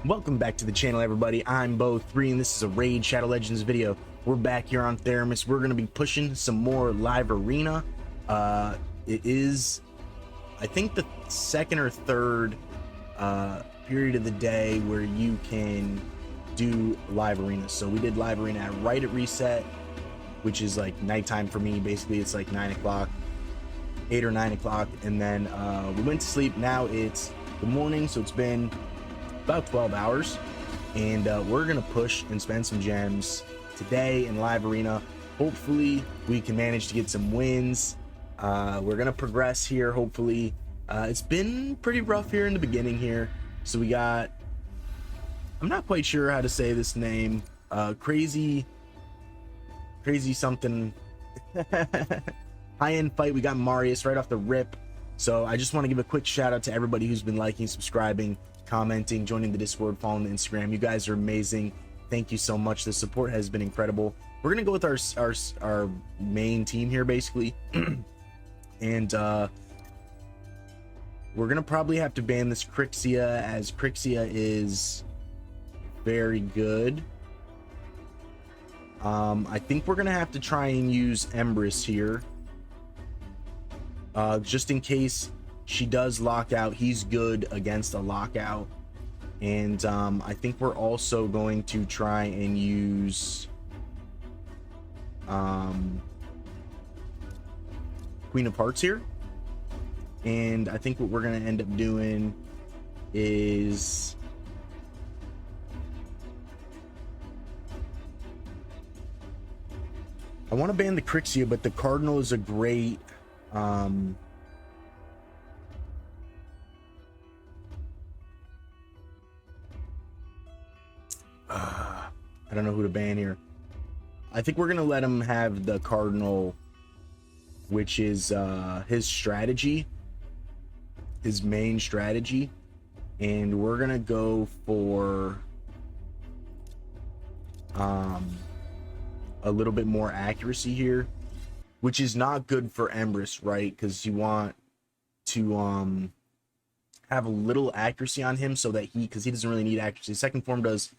Welcome back to the channel, everybody. I'm Bo3 and this is a Raid Shadow Legends video. We're back here on Tharamus. We're going to be pushing some more live arena. It is, I think, the second or third period of the day where you can do live arena. So we did live arena right at reset, which is like nighttime for me. Basically, it's like 9 o'clock, 8 or 9 o'clock, and then we went to sleep. Now it's the morning, so it's been about 12 hours, and we're gonna push and spend some gems today in live arena. Hopefully we can manage to get some wins. We're gonna progress here, hopefully. It's been pretty rough here in the beginning here, so we got, I'm not quite sure how to say this name, crazy something. High-end fight. We got Marius right off the rip, so I just want to give a quick shout out to everybody who's been liking, subscribing, commenting, joining the Discord, following the Instagram. You guys are amazing. Thank you so much. The support has been incredible. We're gonna go with our main team here, basically. And we're gonna probably have to ban this Crixia, as Crixia is very good. I think we're gonna have to try and use Empress here, just in case she does lock out. He's good against a lockout. And I think we're also going to try and use Queen of Hearts here. And I think what we're going to end up doing is I want to ban the Crixia, but the Cardinal is a great I don't know who to ban here. I think we're gonna let him have the Cardinal, which is his strategy, his main strategy, and we're gonna go for a little bit more accuracy here, which is not good for Empress, right? Because you want to have a little accuracy on him so that because he doesn't really need accuracy. Second form does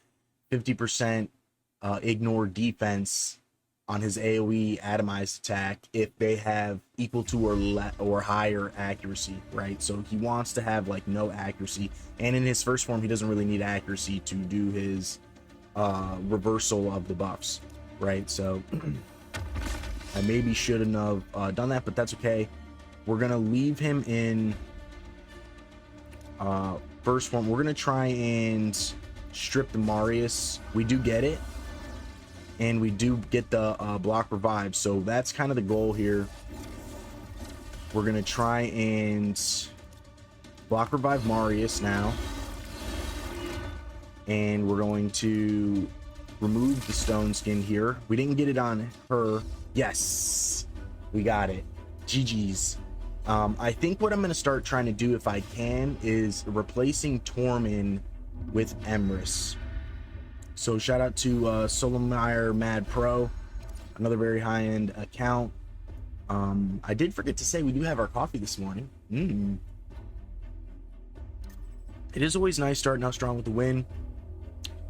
50% ignore defense on his AoE atomized attack if they have equal to or higher accuracy, right? So he wants to have like no accuracy, and in his first form he doesn't really need accuracy to do his reversal of the buffs, right? So I maybe shouldn't have done that, but that's okay. We're gonna leave him in first form. We're gonna try and strip the Marius. We do get it, and we do get the block revive, so that's kind of the goal here. We're gonna try and block revive Marius now, and we're going to remove the stone skin here. We didn't get it on her. Yes, we got it. GG's. I think what I'm going to start trying to do, if I can, is replacing Tormin with Empress. So shout out to Solomire Mad Pro, another very high-end account. I did forget to say we do have our coffee this morning. It is always nice starting out strong with the win.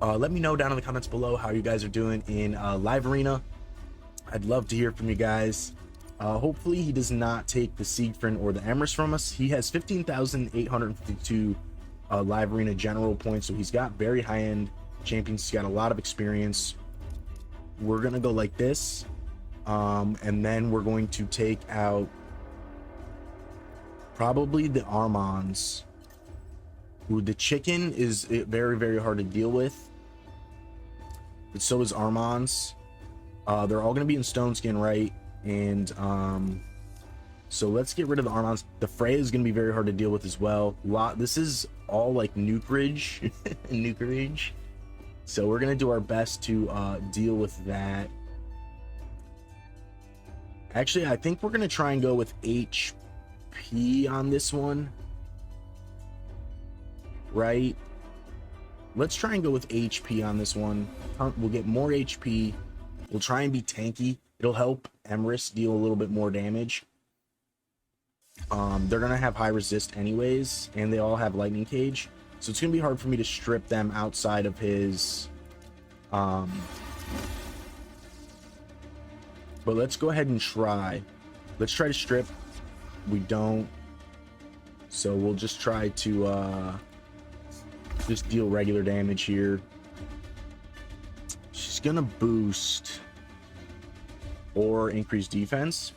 Let me know down in the comments below how you guys are doing in live arena. I'd love to hear from you guys. Hopefully he does not take the Siegfried or the Empress from us. He has 15,852 live arena general points, so he's got very high-end champions. He's got a lot of experience. We're gonna go like this, and then we're going to take out probably the Armands. Ooh, the chicken is very, very hard to deal with, but so is Armands. They're all gonna be in stone skin, right? And so let's get rid of the Armands. The Freya is gonna be very hard to deal with as well. This is all like nukerage. Nukerage. So we're gonna do our best to deal with that. Actually, I think we're gonna try and go with HP on this one, right? Let's try and go with HP on this one. We'll get more HP. We'll try and be tanky. It'll help Empress deal a little bit more damage. They're gonna have high resist anyways, and they all have lightning cage. So it's going to be hard for me to strip them outside of his... But let's go ahead and try. Let's try to strip. We don't. So we'll just try to just deal regular damage here. She's going to boost or increase defense.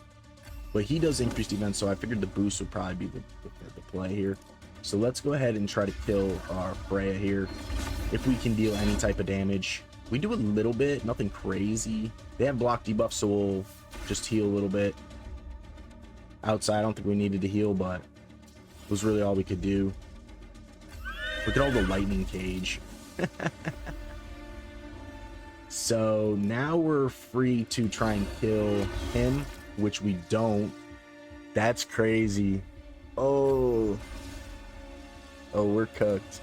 But he does increase defense, so I figured the boost would probably be the play here. So let's go ahead and try to kill our Freya here. If we can deal any type of damage. We do a little bit, nothing crazy. They have block debuff, so we'll just heal a little bit. Outside, I don't think we needed to heal, but it was really all we could do. Look at all the lightning cage. So now we're free to try and kill him, which we don't. That's crazy. Oh, we're cooked.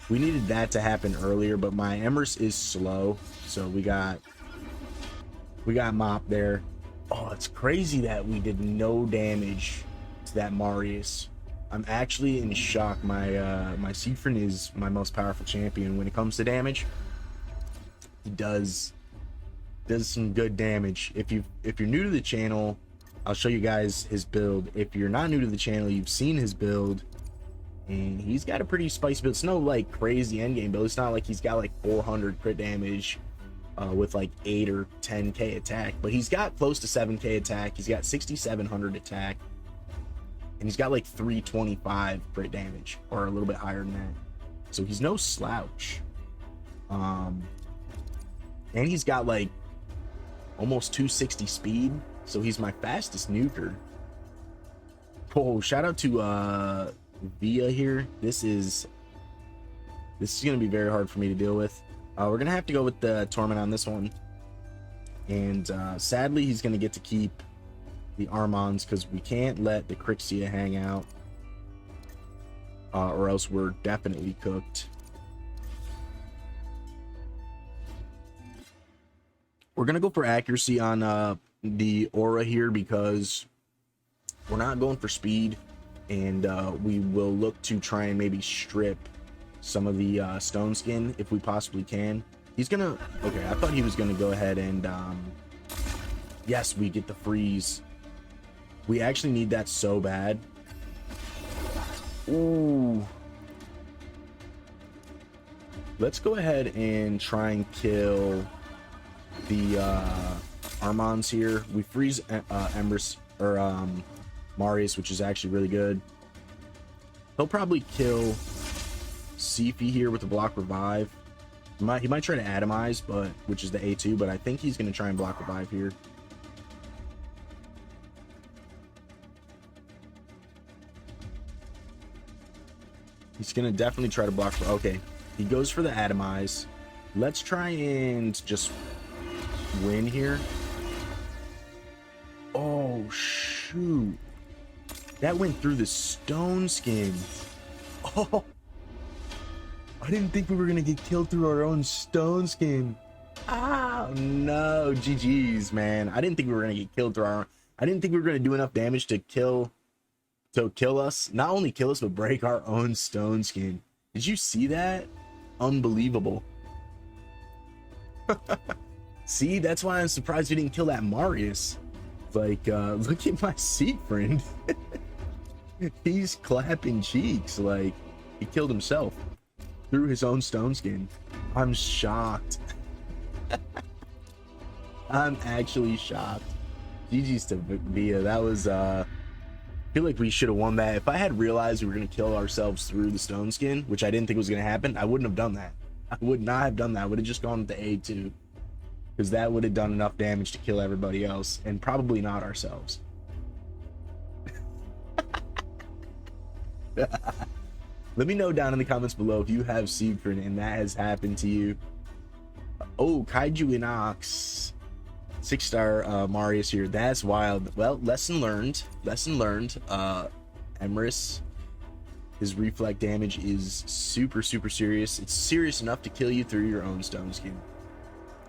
We needed that to happen earlier, but my Emrys is slow, so we got Mop there. Oh, it's crazy that we did no damage to that Marius. I'm actually in shock. My Siegfried is my most powerful champion when it comes to damage. He does some good damage. If you're new to the channel, I'll show you guys his build. If you're not new to the channel, you've seen his build, and he's got a pretty spicy build. It's no like crazy endgame build. It's not like he's got like 400 crit damage with like 8 or 10k attack, but he's got close to 7k attack. He's got 6700 attack, and he's got like 325 crit damage, or a little bit higher than that. So he's no slouch. And he's got like almost 260 speed, so he's my fastest nuker. Oh, shout out to Via here. This is gonna be very hard for me to deal with. We're gonna have to go with the Torment on this one, and sadly he's gonna get to keep the Armons because we can't let the Crixia hang out, or else we're definitely cooked. We're gonna go for accuracy on the aura here because we're not going for speed, and we will look to try and maybe strip some of the stone skin if we possibly can. He's gonna, okay, I thought he was gonna go ahead and yes, we get the freeze. We actually need that so bad. Ooh, let's go ahead and try and kill the Armons here. We freeze Emrys or Marius, which is actually really good. He'll probably kill Sifi here with the block revive. He might try to atomize, but which is the A2, but I think he's going to try and block revive here. He's going to definitely try to block. Okay, he goes for the atomize. Let's try and just win here. Oh shoot, that went through the stone skin. Oh, I didn't think we were gonna get killed through our own stone skin. Ah, no, GG's, man. I didn't think we were gonna get killed through our, I didn't think we were gonna do enough damage to kill us, not only kill us, but break our own stone skin. Did you see that? Unbelievable. See, that's why I'm surprised we didn't kill that Marius. Like, look at my Siegfried. He's clapping cheeks like he killed himself through his own stone skin. I'm shocked. I'm actually shocked. GG's to Via. That was I feel like we should have won that. If I had realized we were gonna kill ourselves through the stone skin, which I didn't think was gonna happen, I wouldn't have done that. I would not have done that. I would have just gone with the A2, because that would have done enough damage to kill everybody else, and probably not ourselves. Let me know down in the comments below if you have Siegfried and that has happened to you. Oh, Kaiju Inox, 6-star Marius here. That's wild. Well, lesson learned. Lesson learned. Emrys, his reflect damage is super serious. It's serious enough to kill you through your own stone skin.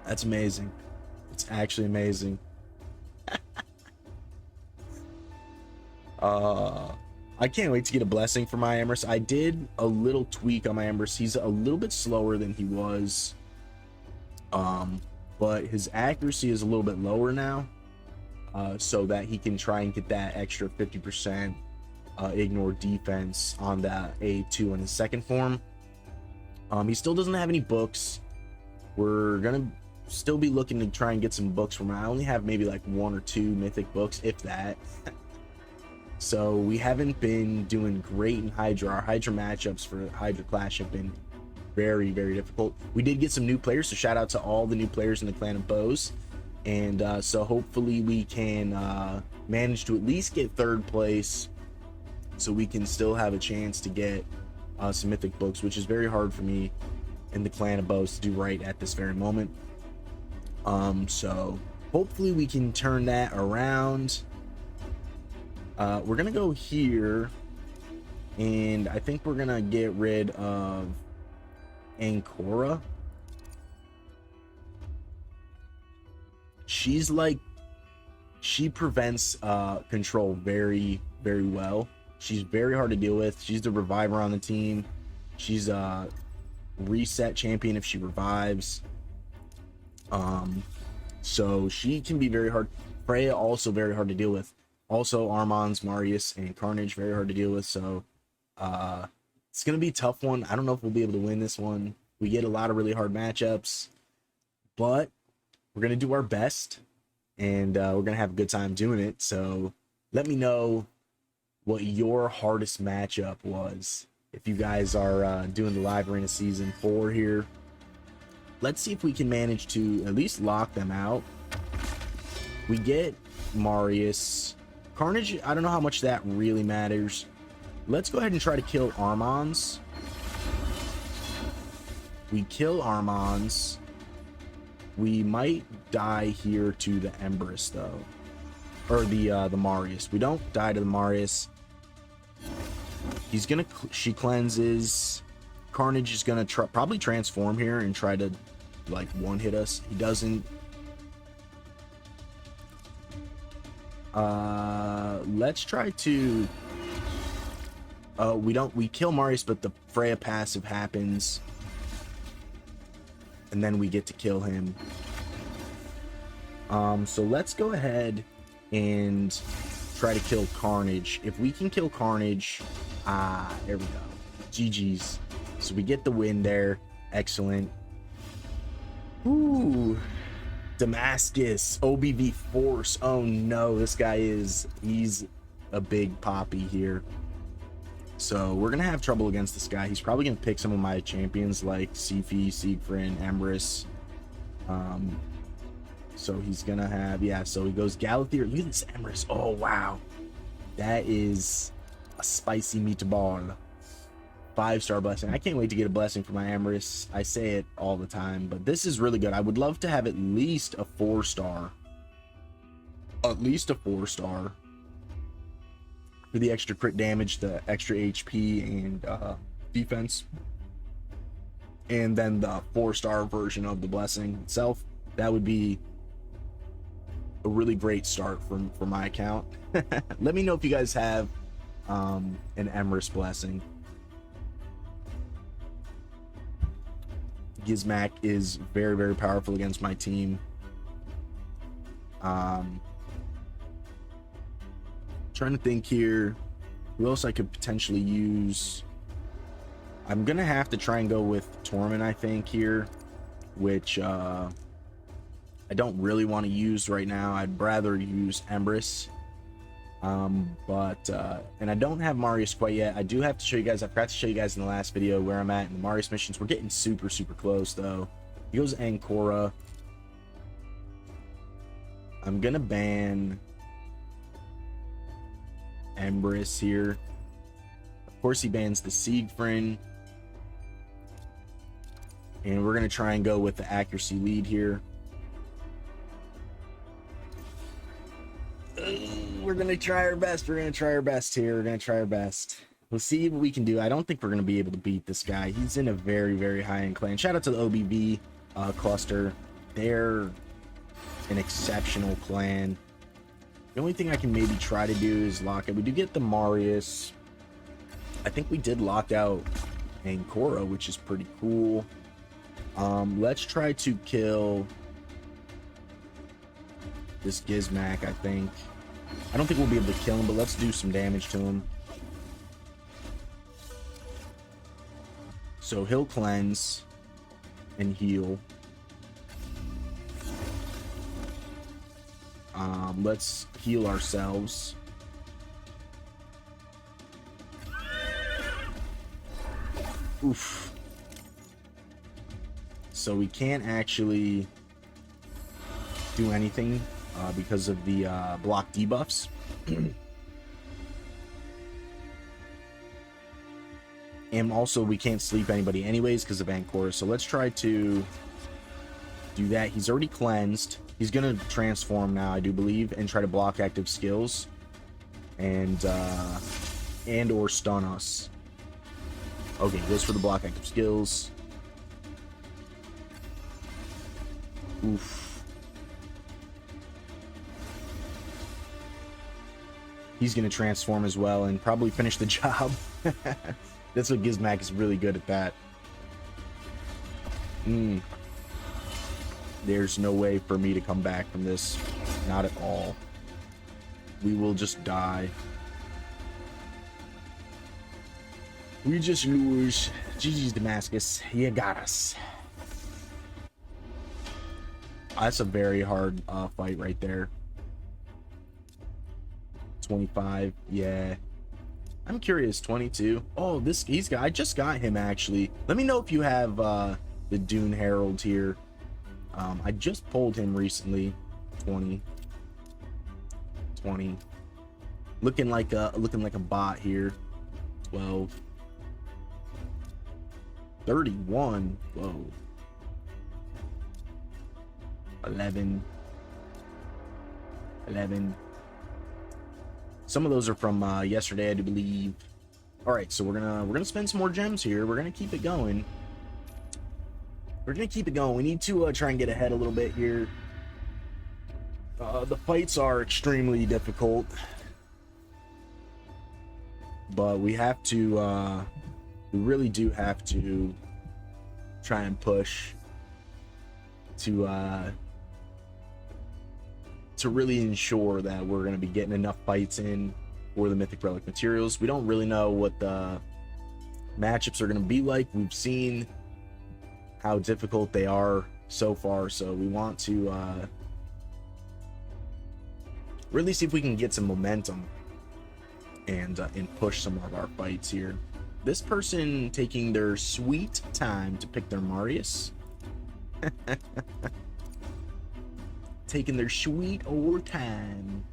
That's amazing. It's actually amazing. I can't wait to get a blessing for my Emrys. I did a little tweak on my Emrys. He's a little bit slower than he was, but his accuracy is a little bit lower now, so that he can try and get that extra 50% ignore defense on that A2 in his second form. He still doesn't have any books. We're gonna still be looking to try and get some books from him. I only have maybe like 1 or 2 mythic books, if that. So we haven't been doing great in Hydra. Our Hydra matchups for Hydra Clash have been very, very difficult. We did get some new players, so shout out to all the new players in the Clan of Bows. And so hopefully we can manage to at least get 3rd place, so we can still have a chance to get some mythic books, which is very hard for me in the Clan of Bows to do right at this very moment. So hopefully we can turn that around. We're gonna go here, and I think we're gonna get rid of Ancora. She's like, she prevents control very, very well. She's very hard to deal with. She's the reviver on the team. She's a reset champion if she revives. So she can be very hard. Freya also very hard to deal with. Also Armans, Marius, and Carnage very hard to deal with. So it's gonna be a tough one. I don't know if we'll be able to win this one. We get a lot of really hard matchups, but we're gonna do our best, and we're gonna have a good time doing it. So let me know what your hardest matchup was if you guys are doing the live arena season 4 here. Let's see if we can manage to at least lock them out. We get Marius. Carnage, I don't know how much that really matters. Let's go ahead and try to kill Armans. We kill Armans. We might die here to the Empress though, or the Marius. We don't die to the Marius. He's gonna, she cleanses. Carnage is gonna probably transform here and try to like one-hit us. He doesn't. Let's try to. We kill Marius, but the Freya passive happens, and then we get to kill him. So let's go ahead and try to kill Carnage. If we can kill Carnage, there we go. GG's. So we get the win there. Excellent. Ooh. Damascus, OBV Force. Oh no, this guy he's a big poppy here. So we're gonna have trouble against this guy. He's probably gonna pick some of my champions like Sifi, Siegfried, Emrys. So he's gonna have, yeah, so he goes Galathier. Look at this Emrys. Oh wow. That is a spicy meatball. 5-star blessing. I can't wait to get a blessing for my Emrys. I say it all the time, but this is really good. I would love to have at least a 4-star. At least a 4-star. For the extra crit damage, the extra HP, and defense. And then the 4-star version of the blessing itself. That would be a really great start for my account. Let me know if you guys have an Emrys blessing. Gizmak is very, very powerful against my team. Trying to think here who else I could potentially use. I'm gonna have to try and go with Torment, I think, here, which I don't really want to use right now. I'd rather use Emrys. And I don't have Marius quite yet. I do have to show you guys. I forgot to show you guys in the last video where I'm at in the Marius missions. We're getting super, super close though. He goes Ancora. I'm gonna ban Emrys here. Of course, he bans the Siegfried. And we're gonna try and go with the accuracy lead here. We're gonna try our best. We're gonna try our best here. We're gonna try our best. We'll see what we can do. I don't think we're gonna be able to beat this guy. He's in a very, very high-end clan. Shout out to the OBV cluster. They're an exceptional clan. The only thing I can maybe try to do is lock it. We do get the Marius. I think we did lock out Ancora, which is pretty cool. Let's try to kill this Gizmac, I think. I don't think we'll be able to kill him, but let's do some damage to him. So he'll cleanse and heal. Let's heal ourselves. Oof. So we can't actually do anything because of the block debuffs. And also we can't sleep anybody anyways because of Ancora. So let's try to do that. He's already cleansed. He's gonna transform now, I do believe, and try to block active skills and or stun us. Okay, goes for the block active skills. Oof. He's gonna transform as well and probably finish the job. That's what Gizmac is really good at that. There's no way for me to come back from this. Not at all. We will just die. We just lose. GG's Damascus. You got us. That's a very hard fight right there. 25. Yeah. I'm curious. 22. Oh, I just got him actually. Let me know if you have the Dune Herald here. I just pulled him recently. 20. Looking like a bot here. 12. 31. Whoa. 11. Some of those are from yesterday, I do believe. All right, so we're gonna spend some more gems here. We're gonna keep it going. We need to try and get ahead a little bit here. The fights are extremely difficult, but we have to. We really do have to try and push to really ensure that we're going to be getting enough fights in for the Mythic Relic materials. We don't really know what the matchups are going to be like. We've seen how difficult they are so far, so we want to really see if we can get some momentum and push some of our fights here. This person taking their sweet time to pick their Marius. Taking their sweet old time.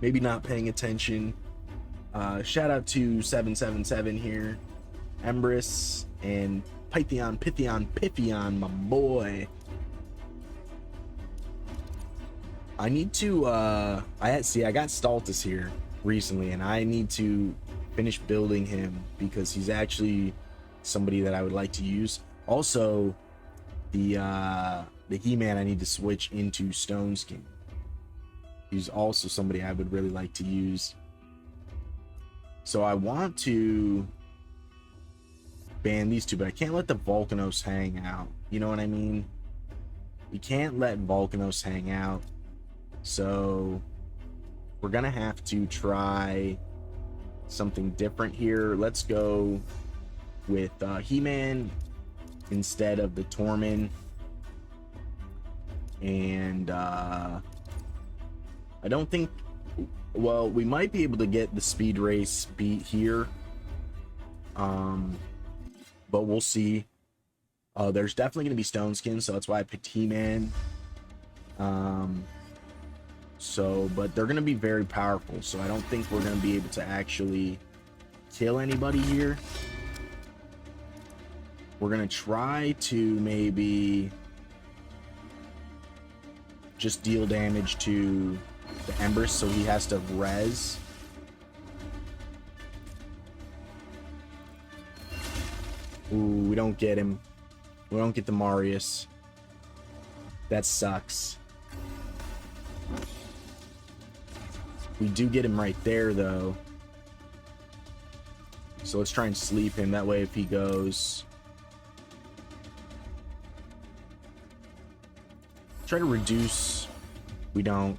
Maybe not paying attention. Shout out to 777 here. Empress and Pythion, my boy. I need to I got Stultus here recently, and I need to finish building him because he's actually somebody that I would like to use. Also, the He-Man I need to switch into Stone Skin. He's also somebody I would really like to use. So I want to ban these two, but I can't let the Volcanos hang out. You know what I mean? We can't let Volcanos hang out. So we're gonna have to try something different here. Let's go with He-Man instead of the Tormund. And I don't think, well, we might be able to get the Speed Race beat here, but we'll see. There's definitely going to be Stone Skin, so that's why I picked He-Man. But they're going to be very powerful, so I don't think we're going to be able to actually kill anybody here. We're going to try to maybe just deal damage to the Empress, so he has to res. Ooh, we don't get him. We don't get the Marius. That sucks. We do get him right there, though. So let's try and sleep him. That way if he goes... Try to reduce. We don't.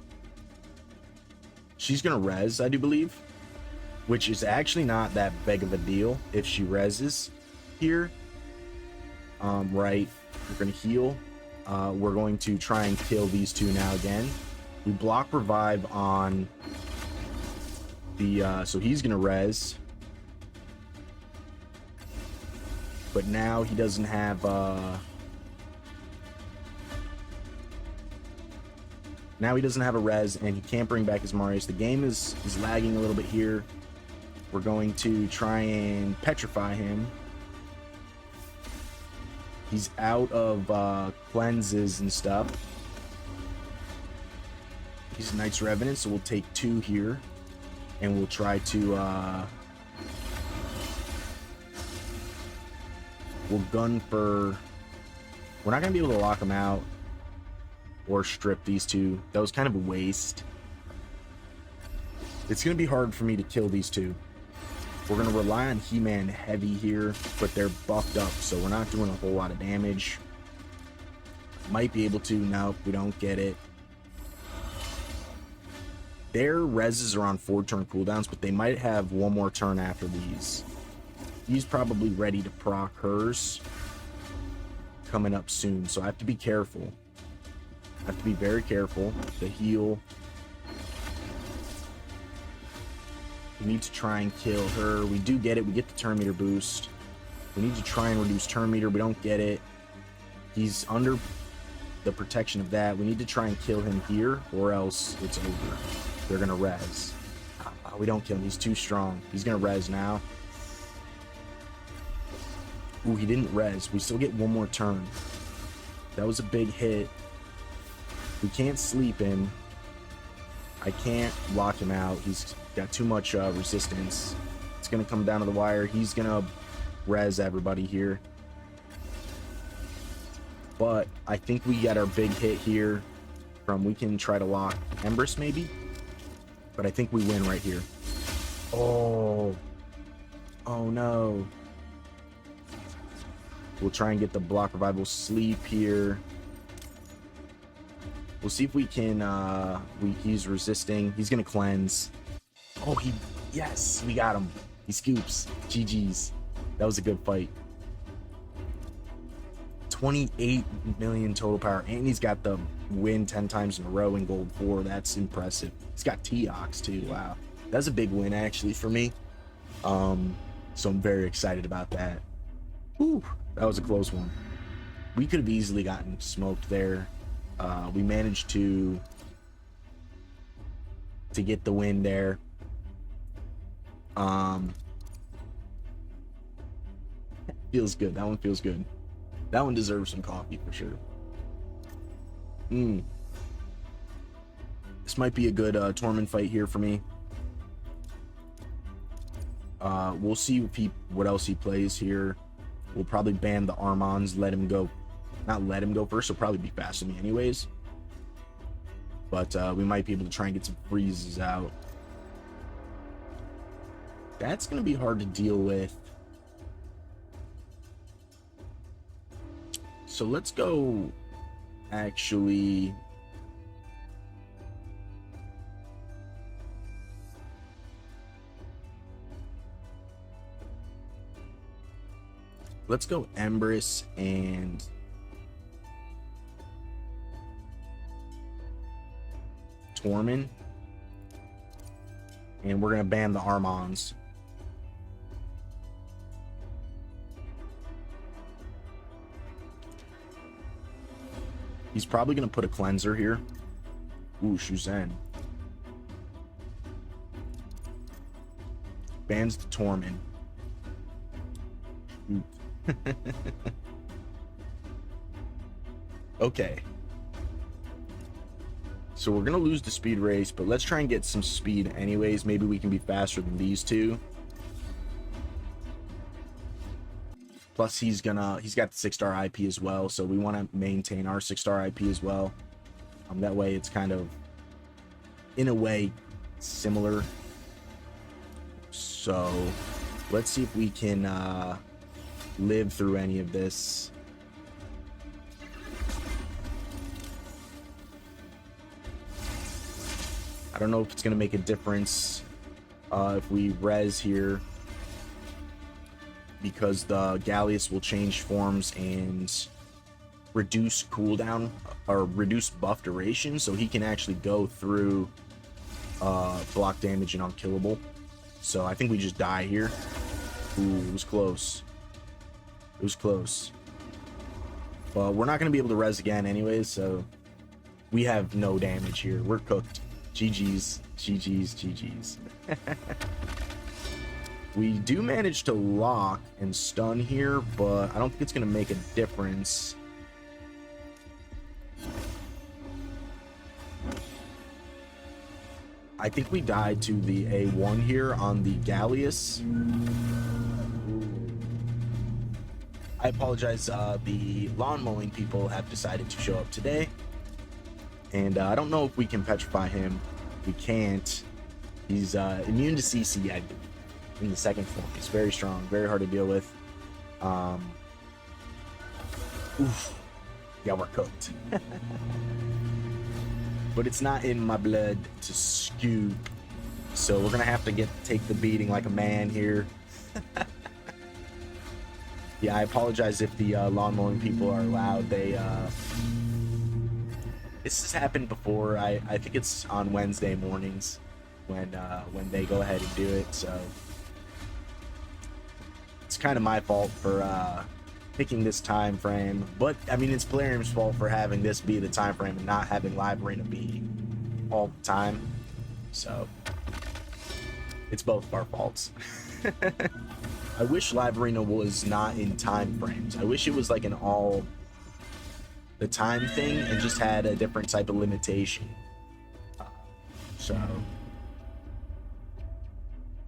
She's going to res, I do believe. Which is actually not that big of a deal if she reses here. Right. We're going to heal. We're going to try and kill these two now again. We block revive on the... so he's going to res. But now he doesn't have... Now he doesn't have a res, and he can't bring back his Marius. The game is lagging a little bit here. We're going to try and petrify him. He's out of cleanses and stuff. He's a Knight's Revenant, so we'll take 2 here. And we'll try to... we'll gun for... We're not going to be able to lock him out. Or strip these two. That was kind of a waste. It's going to be hard for me to kill these two. We're going to rely on He-Man heavy here, but they're buffed up, so we're not doing a whole lot of damage. Might be able to. Nope, we don't get it. Their reses are on 4-turn cooldowns, but they might have one more turn after these. He's probably ready to proc hers coming up soon, so I have to be careful. I have to be very careful. The heal. We need to try and kill her. We do get it. We get the turn meter boost. We need to try and reduce turn meter. We don't get it. He's under the protection of that. We need to try and kill him here, or else it's over. They're going to res. We don't kill him. He's too strong. He's going to res now. Ooh, he didn't res. We still get one more turn. That was a big hit. We can't sleep him. I can't lock him out. He's got too much resistance. It's going to come down to the wire. He's going to res everybody here. But I think we got our big hit here from... We can try to lock Empress maybe. But I think we win right here. Oh. Oh no. We'll try and get the block revival sleep here. We'll see if we can, he's resisting. He's going to cleanse. Oh, yes, we got him. He scoops. GG's. That was a good fight. 28 million total power. And he's got the win 10 times in a row in gold 4. That's impressive. He's got T-Ox too. Wow. That's a big win actually for me. So I'm very excited about that. Whew, that was a close one. We could have easily gotten smoked there. We managed to get the win there. Feels good. That one feels good. That one deserves some coffee for sure. This might be a good Tormund fight here for me. We'll see if what else he plays here. We'll probably ban the Armons, let him go. Not let him go first, he'll probably be faster than me anyways. But we might be able to try and get some freezes out. That's going to be hard to deal with. So let's go actually... Let's go Empress and... Tormund. And we're going to ban the Armons. He's probably going to put a cleanser here. Ooh, Shuzhen. Bans the Tormund. Okay. So we're going to lose the speed race, but let's try and get some speed anyways. Maybe we can be faster than these two. Plus he's got the 6-star IP as well, so we want to maintain our 6-star IP as well. That way it's kind of, in a way, similar. So Let's see if we can live through any of this. I don't know if it's going to make a difference if we res here, because the Gallius will change forms and reduce cooldown or reduce buff duration, so he can actually go through block damage and unkillable. So I think we just die here. Ooh, it was close. It was close. But we're not going to be able to res again anyways, so we have no damage here. We're cooked. GG's, GG's, GG's. We do manage to lock and stun here, but I don't think it's going to make a difference. I think we died to the A1 here on the Gallius. I apologize. The lawn mowing people have decided to show up today. And I don't know if we can petrify him. We can't. He's immune to CC, I believe, in the second form. He's very strong, very hard to deal with. Oof. Yeah, we're cooked. But it's not in my blood to scoop. So we're going to have to take the beating like a man here. Yeah, I apologize if the lawn mowing people are loud. They this has happened before. I think it's on Wednesday mornings when they go ahead and do it. So it's kind of my fault for picking this time frame. But I mean, it's Plarium's fault for having this be the time frame and not having Live Arena be all the time. So it's both of our faults. I wish Live Arena was not in time frames. I wish it was like an all the time thing and just had a different type of limitation. So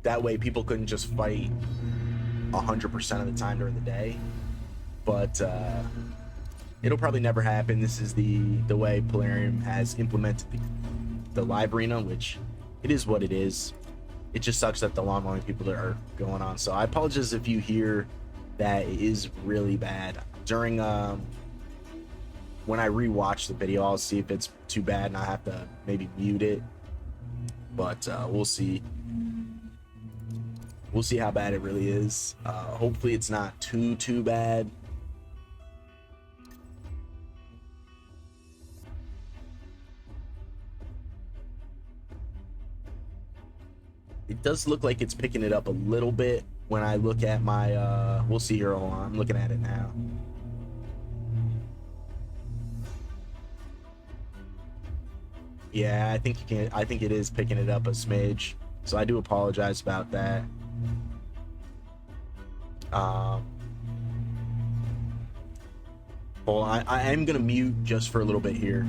that way people couldn't just fight 100% of the time during the day. But it'll probably never happen. This is the way Plarium has implemented the Live Arena, which it is what it is. It just sucks that the lawn mowing people are going on. So I apologize if you hear that it is really bad. During when I rewatch the video, I'll see if it's too bad and I have to maybe mute it. But we'll see. We'll see how bad it really is. Hopefully it's not too bad. It does look like it's picking it up a little bit when I look at my we'll see here. Hold on, I'm looking at it now. Yeah, I think you can. I think it is picking it up a smidge. So I do apologize about that. Well, I am gonna mute just for a little bit here.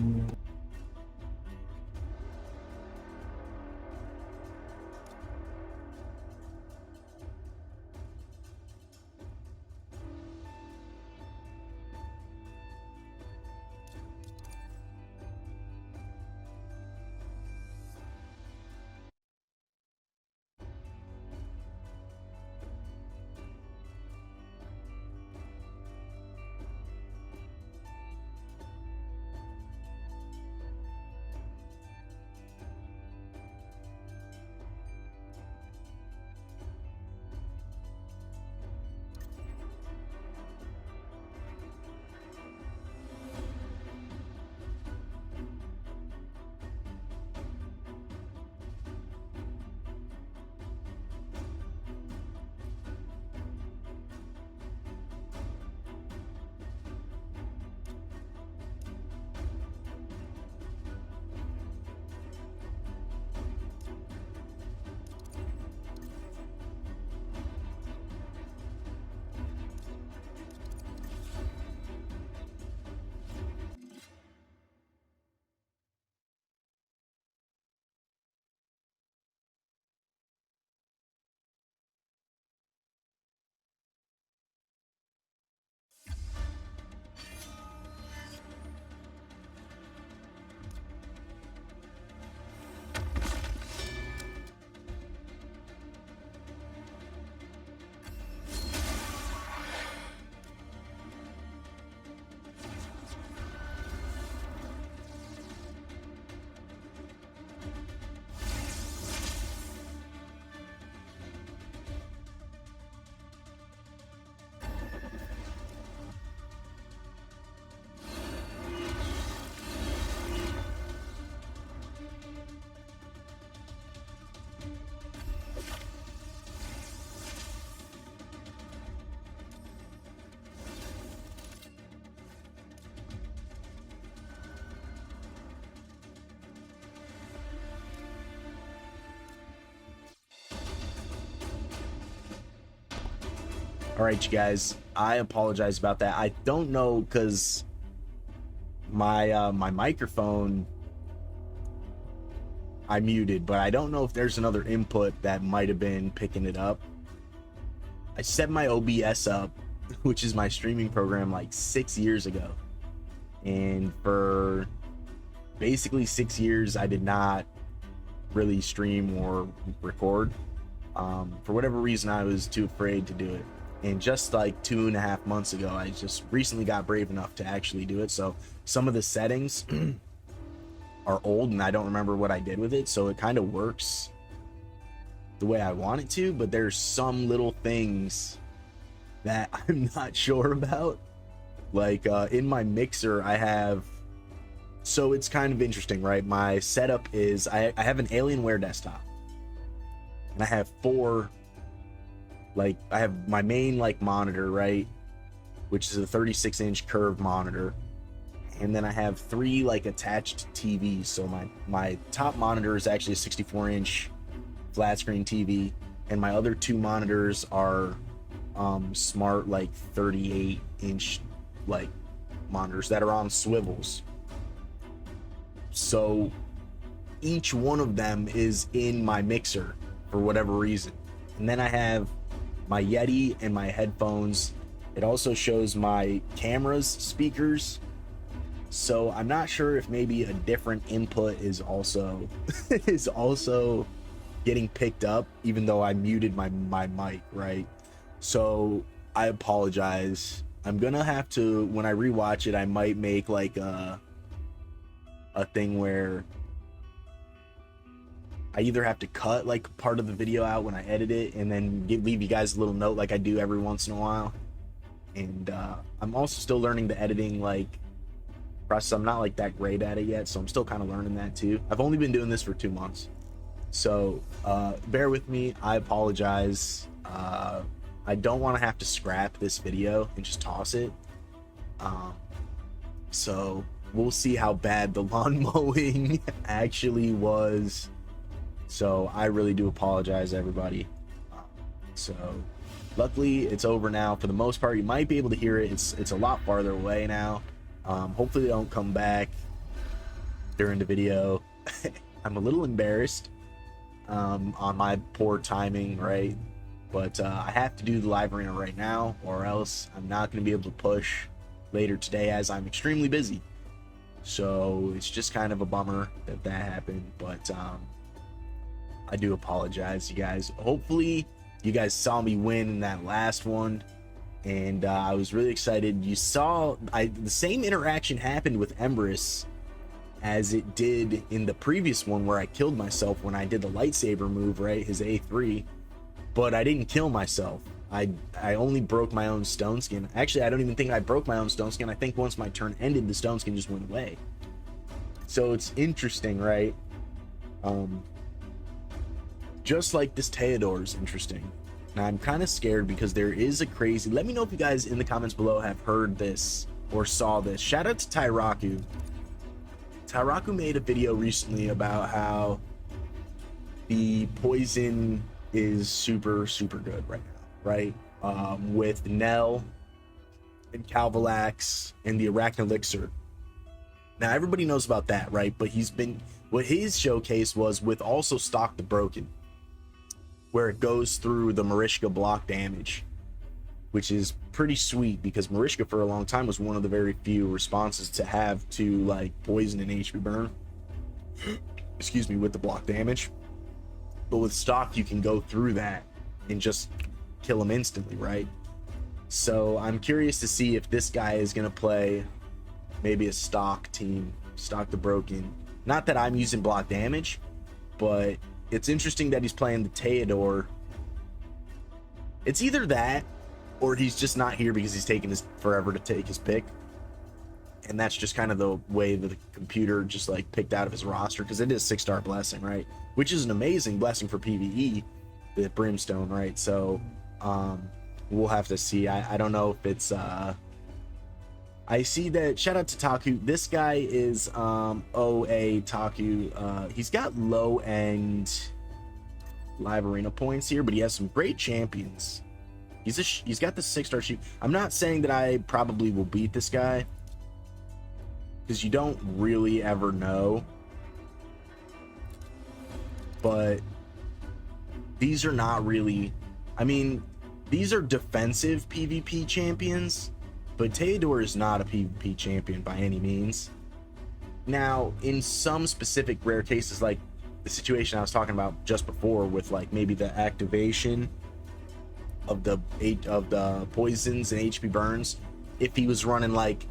All right, you guys, I apologize about that. I don't know, because my microphone I muted, but I don't know if there's another input that might have been picking it up. I set my OBS up, which is my streaming program, like 6 years ago, and for basically 6 years I did not really stream or record. For whatever reason, I was too afraid to do it, and just like 2.5 months ago, I just recently got brave enough to actually do it. So some of the settings are old and I don't remember what I did with it, so it kind of works the way I want it to, but there's some little things that I'm not sure about. Like in my mixer, I have, so it's kind of interesting, right? My setup is I have an Alienware desktop, and I have four, like I have my main like monitor, right, which is a 36-inch curved monitor, and then I have 3 like attached TVs. So my top monitor is actually a 64-inch flat screen TV, and my other 2 monitors are smart like 38-inch like monitors that are on swivels. So each one of them is in my mixer for whatever reason. And then I have my Yeti and my headphones. It also shows my camera's speakers. So I'm not sure if maybe a different input is also is also getting picked up, even though I muted my mic, right? So I apologize. I'm gonna have to, when I rewatch it, I might make like a thing where I either have to cut like part of the video out when I edit it, and then leave you guys a little note like I do every once in a while. And I'm also still learning the editing like process. I'm not like that great at it yet, so I'm still kind of learning that too. I've only been doing this for 2 months, so bear with me. I apologize. I don't want to have to scrap this video and just toss it. So we'll see how bad the lawn mowing actually was. So I really do apologize, everybody. So luckily it's over now for the most part. You might be able to hear it. It's a lot farther away now. Hopefully they don't come back during the video. I'm a little embarrassed on my poor timing, right? But I have to do the live arena right now, or else I'm not going to be able to push later today, as I'm extremely busy. So it's just kind of a bummer that happened, but I do apologize, you guys. Hopefully you guys saw me win in that last one, and I was really excited. You saw the same interaction happened with Empress as it did in the previous one, where I killed myself when I did the lightsaber move, right, his A3. But I didn't kill myself. I only broke my own stone skin. Actually, I don't even think I broke my own stone skin. I think once my turn ended, the stone skin just went away. So it's interesting, right? Just like this Theodore is interesting. Now I'm kind of scared because there is a crazy, let me know if you guys in the comments below have heard this or saw this. Shout out to Tyraku. Tyraku made a video recently about how the poison is super good right now, right? With Nell and Calvalax and the Arachne Elixir. Now everybody knows about that, right? But what his showcase was with also Stock the Broken, where it goes through the Marishka block damage, which is pretty sweet, because Marishka for a long time was one of the very few responses to have to like poison and HP burn, excuse me, with the block damage. But with Stock, you can go through that and just kill him instantly, right? So I'm curious to see if this guy is going to play maybe a Stock team, Stock the Broken. Not that I'm using block damage, but it's interesting that he's playing the Theodore. It's either that, or he's just not here because he's taking his forever to take his pick. And that's just kind of the way that the computer just like picked out of his roster, because it is 6-star blessing, right? Which is an amazing blessing for PvE, the Brimstone, right? So we'll have to see. I don't know if it's I see that, shout out to Taku. This guy is OA Taku. He's got low end live arena points here, but he has some great champions. He's got the 6-star sheep. I'm not saying that I probably will beat this guy, because you don't really ever know. But these are not really, I mean, these are defensive PvP champions, but Theodore is not a PvP champion by any means. Now, in some specific rare cases, like the situation I was talking about just before with like maybe the activation of the poisons and HP burns, if he was running like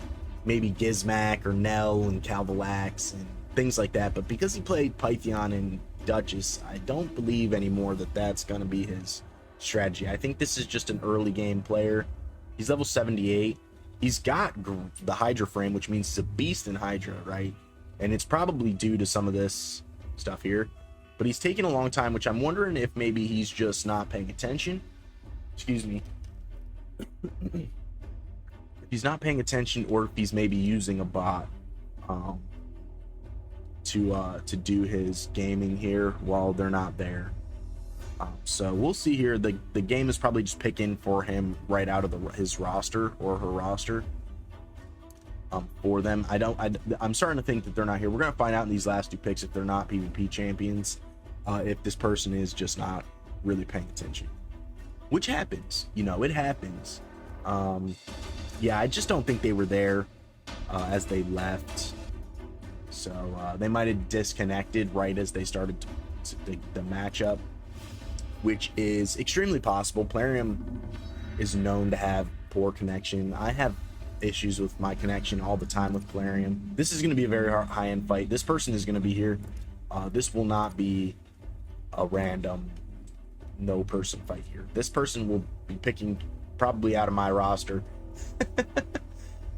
maybe Gizmac or Nell and Calvalax and things like that, but because he played Pythion and Duchess, I don't believe anymore that that's going to be his strategy. I think this is just an early game player. He's level 78. He's got the Hydra frame, which means he's a beast in Hydra, right? And it's probably due to some of this stuff here, but he's taking a long time, which I'm wondering if maybe he's just not paying attention. Excuse me. If he's not paying attention, or if he's maybe using a bot to do his gaming here while they're not there. So we'll see here. The game is probably just picking for him right out of his roster or her roster for them. I'm starting to think that they're not here. We're gonna find out in these last two picks if they're not PvP champions, if this person is just not really paying attention, which happens, you know, it happens. Yeah, I just don't think they were there as they left. So they might have disconnected right as they started the matchup, which is extremely possible. Plarium is known to have poor connection. I have issues with my connection all the time with Plarium. This is going to be a very high-end fight. This person is going to be here. This will not be a random no-person fight here. This person will be picking probably out of my roster.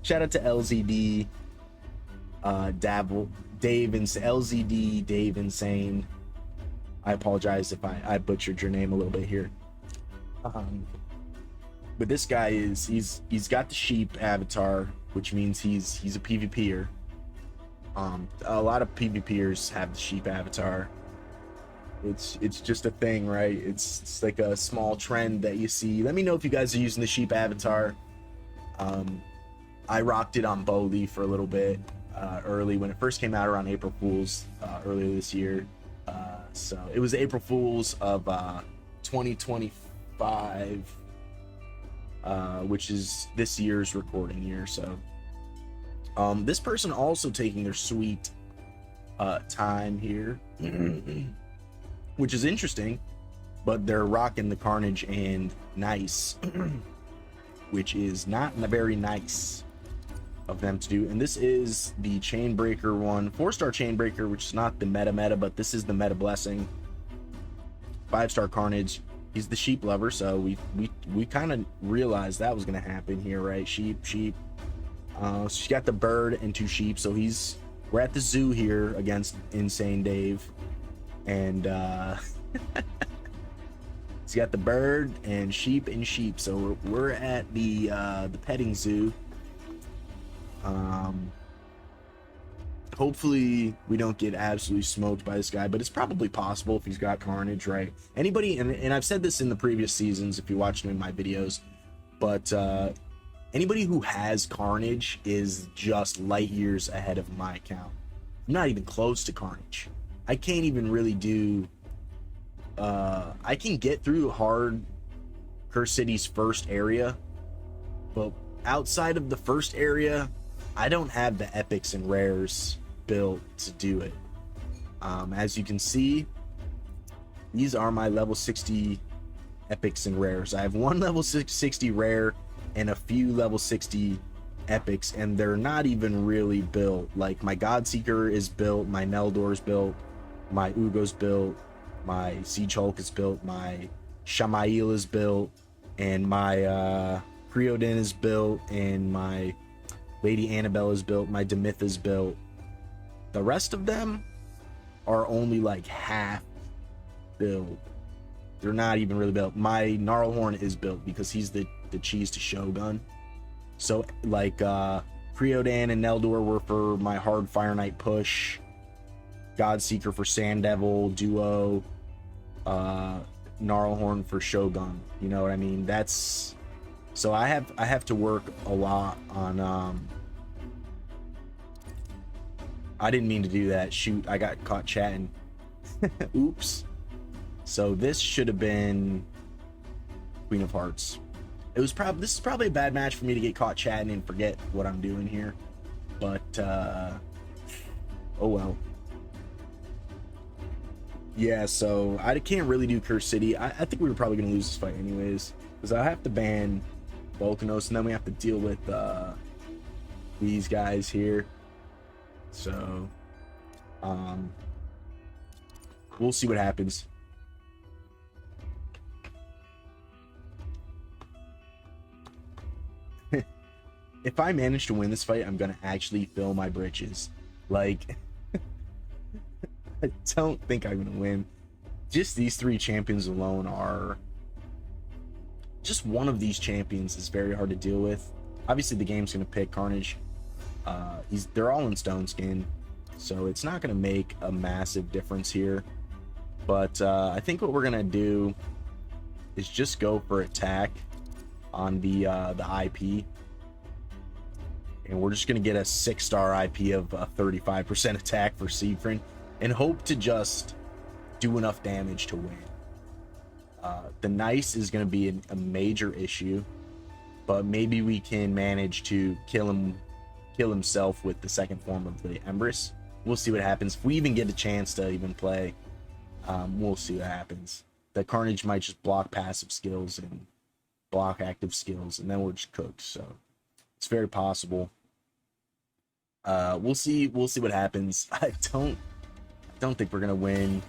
Shout out to LZD, Dave, and LZD, Dave Insane. I apologize if I butchered your name a little bit here. But this guy he's got the sheep avatar, which means he's a PvPer. A lot of PvPers have the sheep avatar. It's just a thing, right? It's like a small trend that you see. Let me know if you guys are using the sheep avatar. I rocked it on Bowley for a little bit early when it first came out around April Fool's earlier this year. So it was April Fool's of 2025, which is this year's recording year. So this person also taking their sweet time here, which is interesting, but they're rocking the Carnage and Nice, which is not very nice of them to do. And this is the Chainbreaker one, 4-star Chainbreaker, which is not the meta, but this is the meta blessing. 5-star Carnage. He's the sheep lover, so we kind of realized that was going to happen here, right? Sheep. So she's got the bird and 2 sheep, so we're at the zoo here against Insane Dave, and he's got the bird and sheep, so we're at the petting zoo. Hopefully we don't get absolutely smoked by this guy, but it's probably possible if he's got Carnage, right? Anybody, and I've said this in the previous seasons if you watched me in my videos, but anybody who has Carnage is just light years ahead of my account. I'm not even close to Carnage. I can't even really do I can get through hard Curse City's first area, but outside of the first area, I don't have the epics and rares built to do it. As you can see, these are my level 60 epics and rares. I have one level 60 rare and a few level 60 epics, and they're not even really built. Like my Godseeker is built, my Neldor is built, my Ugo's built, my Siege Hulk is built, my Shamail is built, and my Creodin is built, and my Lady Annabelle is built, my Demytha is built. The rest of them are only like half built. They're not even really built. My Gnarlhorn is built because he's the cheese to Shogun. So like Creodan and Neldor were for my hard Fire Knight push. Godseeker for Sand Devil, Duo. Gnarlhorn for Shogun. You know what I mean? That's so I have to work a lot on I didn't mean to do that. Shoot, I got caught chatting. Oops. So this should have been Queen of Hearts. This is probably a bad match for me to get caught chatting and forget what I'm doing here. But oh well. Yeah, so I can't really do Curse City. I think we were probably gonna lose this fight anyways, because I have to ban Volcanos, and then we have to deal with these guys here. So we'll see what happens. If I manage to win this fight, I'm gonna actually fill my britches. Like, I don't think I'm gonna win. Just these three champions alone are... Just one of these champions is very hard to deal with. Obviously, the game's gonna pick Carnage. They're all in Stone Skin, so it's not gonna make a massive difference here. But I think what we're gonna do is just go for attack on the IP. And we're just going to get a 6-star IP of 35% attack for Siegfried and hope to just do enough damage to win. The Nice is going to be a major issue, but maybe we can manage to kill himself with the second form of the Empress. We'll see what happens. If we even get a chance to even play, we'll see what happens. The Carnage might just block passive skills and block active skills, and then we're just cooked. So it's very possible. We'll see what happens. I don't think we're gonna win,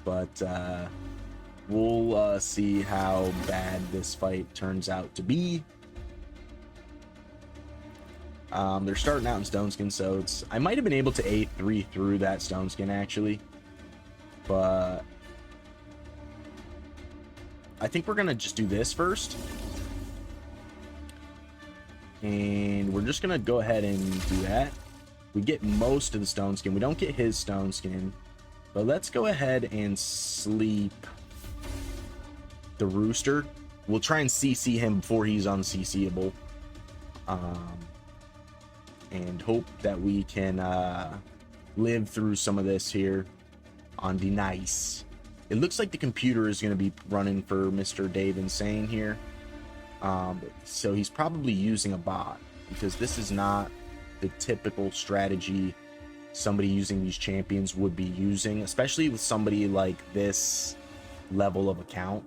but we'll see how bad this fight turns out to be. They're starting out in Stone Skin, so I might have been able to A3 through that Stone Skin actually, but I think we're gonna just do this first. And we're just gonna go ahead and do that. We get most of the Stone Skin. We don't get his Stone Skin, but let's go ahead and sleep the Rooster. We'll try and CC him before he's unCCable, and hope that we can live through some of this here on the Nice. It looks like the computer is going to be running for Mr. Dave Insane here. So he's probably using a bot, because this is not the typical strategy somebody using these champions would be using, especially with somebody like this level of account.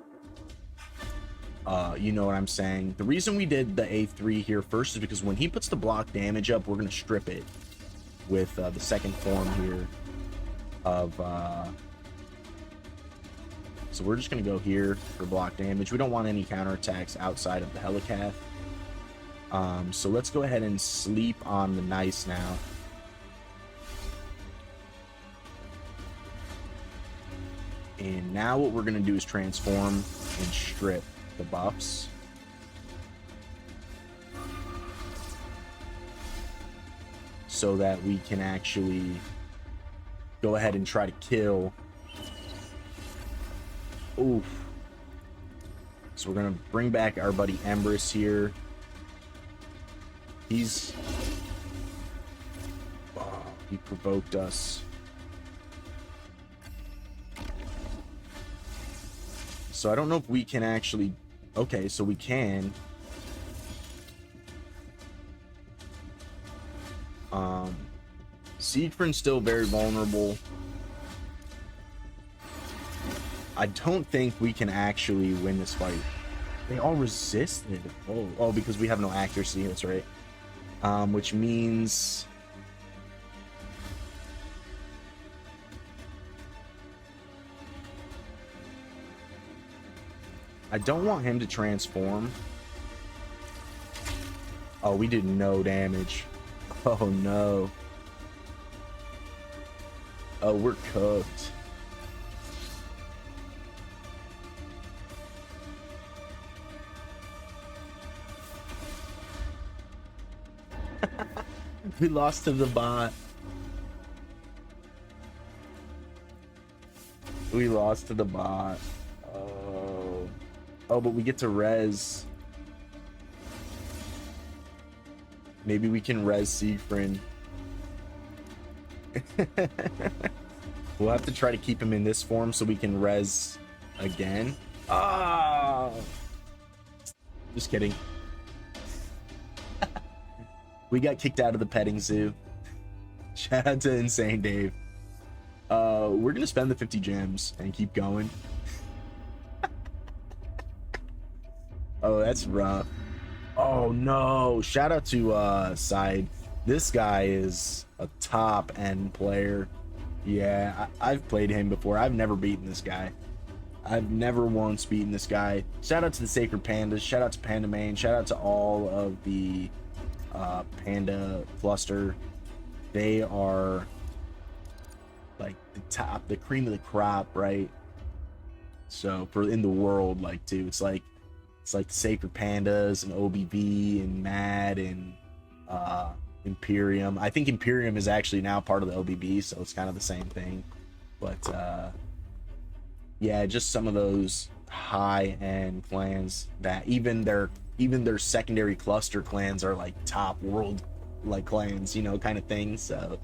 You know what I'm saying? The reason we did the A3 here first is because when he puts the block damage up, we're going to strip it with the second form here of... So we're just going to go here for block damage. We don't want any counterattacks outside of the Helicath. So let's go ahead and sleep on the Nice now. And now what we're going to do is transform and strip the buffs. So that we can actually go ahead and try to kill... Oof. So we're gonna bring back our buddy Empress here. He provoked us. So I don't know if we can actually... Okay, so we can. Siegfried's still very vulnerable. I don't think we can actually win this fight. They all resisted. Oh, because we have no accuracy. That's right. Which means... I don't want him to transform. Oh, we did no damage. Oh, no. Oh, we're cooked. We lost to the bot. We lost to the bot. Oh, but we get to res. Maybe we can res Siegfried. We'll have to try to keep him in this form so we can res again. Ah! Just kidding. We got kicked out of the petting zoo. Shout out to Insane Dave. We're gonna spend the 50 gems and keep going. Oh, that's rough. Oh no! Shout out to Side. This guy is a top end player. Yeah, I've played him before. I've never beaten this guy. I've never once beaten this guy. Shout out to the Sacred Pandas. Shout out to Panda Main. Shout out to all of the Panda cluster. They are like the top, the cream of the crop, right? So for in the world, like too, it's like the Sacred Pandas and OBB and Mad and Imperium. I think Imperium is actually now part of the OBB, so it's kind of the same thing. But yeah, just some of those high-end clans that even their secondary cluster clans are like top world like clans, you know, kind of thing. So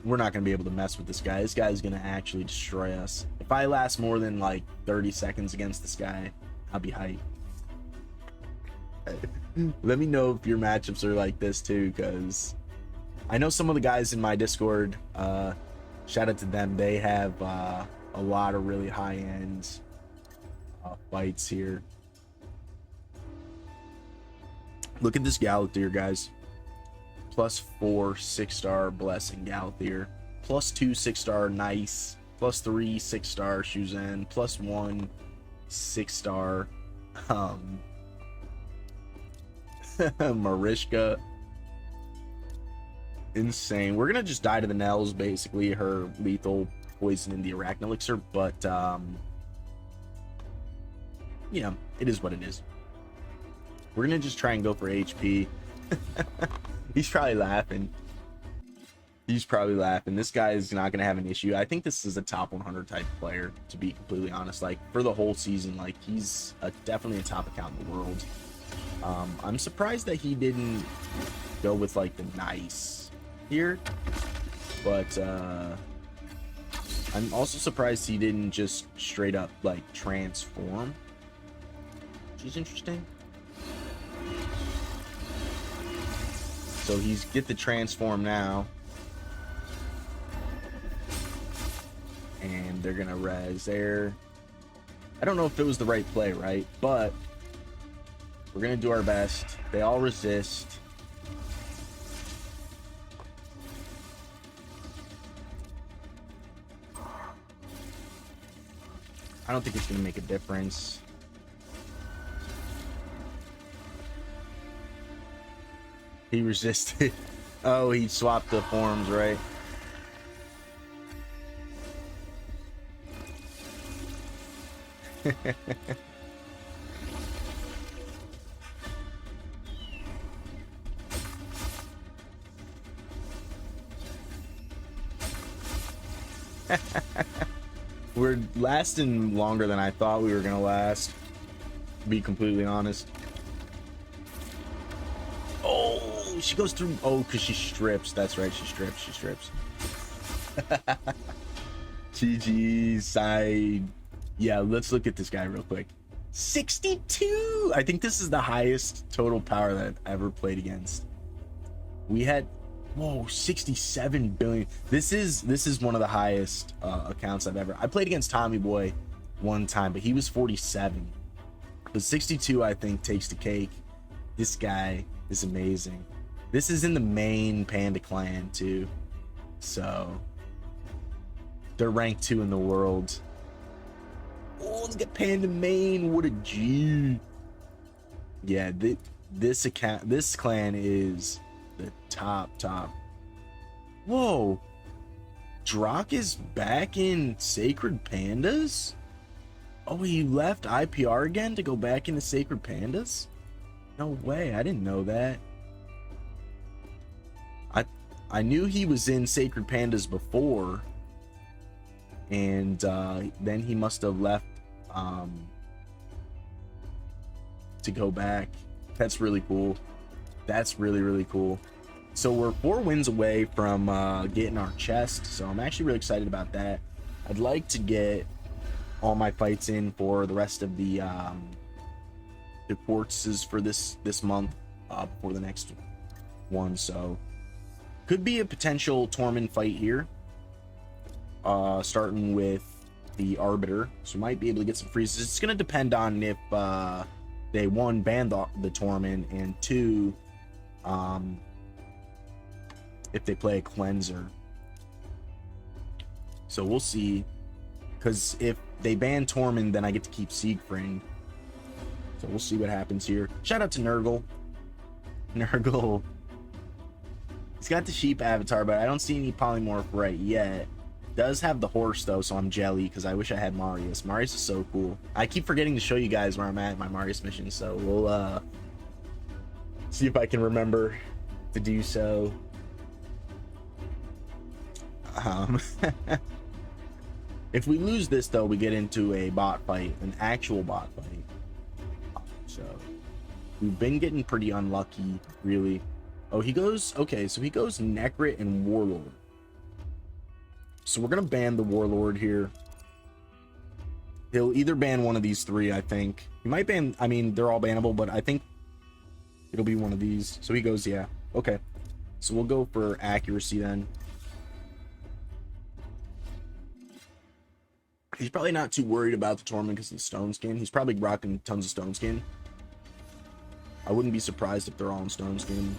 we're not going to be able to mess with this guy. This guy's going to actually destroy us. If I last more than like 30 seconds against this guy, I'll be hyped. Let me know if your matchups are like this too, because I know some of the guys in my Discord, shout out to them, they have a lot of really high-end fights here. Look at this Galathier, guys. +4 6-star Blessing Galathier, +2 6-star Nice, +3 6-star Shuzen, +1 6-star Marishka. Insane. We're gonna just die to the Nels, basically her lethal poison in the Arachne Elixir, but you know, it is what it is. We're gonna just try and go for HP. He's probably laughing. He's probably laughing. This guy is not gonna have an issue. I think this is a top 100 type player, to be completely honest. Like for the whole season, like he's definitely a top account in the world. I'm surprised that he didn't go with like the Nice here, but I'm also surprised he didn't just straight up like transform, which is interesting. So he's get the transform now, and they're gonna res there. I don't know if it was the right play, right? But we're gonna do our best. They all resist. I don't think it's gonna make a difference. He resisted. Oh, he swapped the forms, right? We're lasting longer than I thought we were gonna last, to be completely honest. Oh, she goes through. Oh, because she strips. That's right, she strips. She strips. GG side. Yeah, let's look at this guy real quick. 62. I think this is the highest total power that I've ever played against. We had, whoa, 67 billion. This is one of the highest accounts I've ever. I played against Tommy Boy one time, but he was 47. But 62, I think, takes the cake. This guy is amazing. This is in the main Panda clan too, so they're ranked 2 in the world. Oh, look at Panda main. What a G. Yeah, this clan is the top. Whoa, Drak is back in Sacred Pandas. Oh, he left IPR again to go back into Sacred Pandas? No way, I didn't know that. I knew he was in Sacred Pandas before, and then he must have left to go back. That's really cool. That's really, really cool. So we're 4 wins away from getting our chest, so I'm actually really excited about that. I'd like to get all my fights in for the rest of the fortresses for this month before the next one, so could be a potential Torment fight here, starting with the Arbiter, so might be able to get some freezes. It's going to depend on if they, 1, ban the Torment, and 2, if they play a Cleanser. So we'll see, because if they ban Torment, then I get to keep Siegfried. So we'll see what happens here. Shout out to Nurgle. Nurgle. He's got the sheep avatar, but I don't see any polymorph right yet. Does have the horse though, so I'm jelly because I wish I had Marius. Marius is so cool. I keep forgetting to show you guys where I'm at in my Marius mission, so we'll see if I can remember to do so. If we lose this though, we get into a bot fight, an actual bot fight. So we've been getting pretty unlucky, really. Oh, he goes, okay, so he goes Necrit and Warlord. So we're gonna ban the Warlord here. He'll either ban one of these 3, I think. He might ban, I mean, they're all bannable, but I think it'll be one of these. So he goes, yeah, okay. So we'll go for accuracy then. He's probably not too worried about the Torment because of the Stone Skin. He's probably rocking tons of Stone Skin. I wouldn't be surprised if they're all in Stone Skin.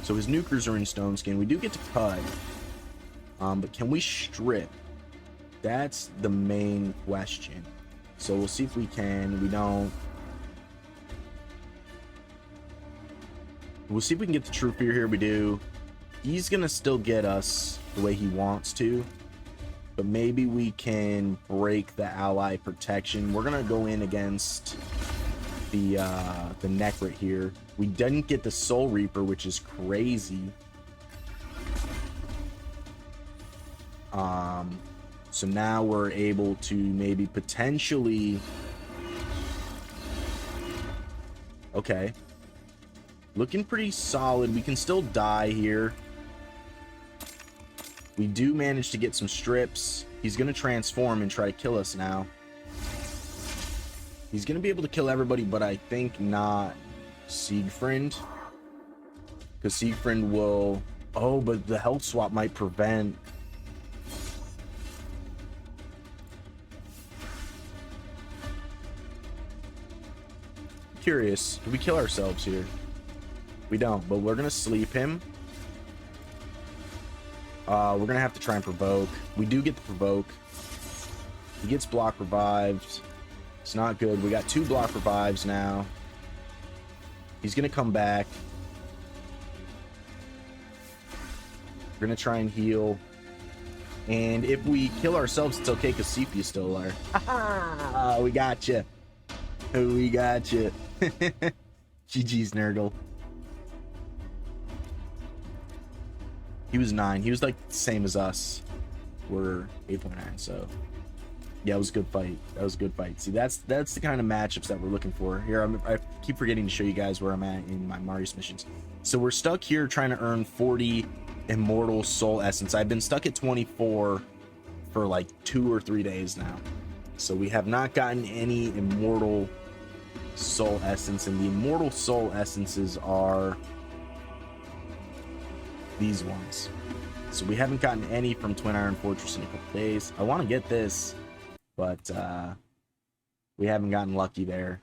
So his nukers are in Stone Skin. We do get to cut. But can we strip? That's the main question. So we'll see if we can. We don't. We'll see if we can get the True Fear here. We do. He's going to still get us the way he wants to. But maybe we can break the ally protection. We're going to go in against the Necrit here. We didn't get the Soul Reaper, which is crazy. So now we're able to maybe potentially... Okay. Looking pretty solid. We can still die here. We do manage to get some strips. He's going to transform and try to kill us now. He's going to be able to kill everybody, but I think not Siegfried. Because Siegfried will... Oh, but the health swap might prevent... Curious. Do we kill ourselves here? We don't, but we're going to sleep him. We're going to have to try and provoke. We do get the provoke. He gets block revived. It's not good. We got 2 block revives now. He's going to come back. We're going to try and heal. And if we kill ourselves, it's okay because Sepia's still alive. Ha! We got you. We got you. GG's, Nurgle. He was 9. He was like the same as us. We're 8.9, so yeah, it was a good fight. That was a good fight. See, that's the kind of matchups that we're looking for. Here, I keep forgetting to show you guys where I'm at in my Marius missions. So we're stuck here trying to earn 40 Immortal Soul Essence. I've been stuck at 24 for like 2 or 3 days now. So we have not gotten any Immortal Soul Essence, and the Immortal Soul Essences are these ones. So we haven't gotten any from Twin Iron Fortress in a couple days. I want to get this, but we haven't gotten lucky there.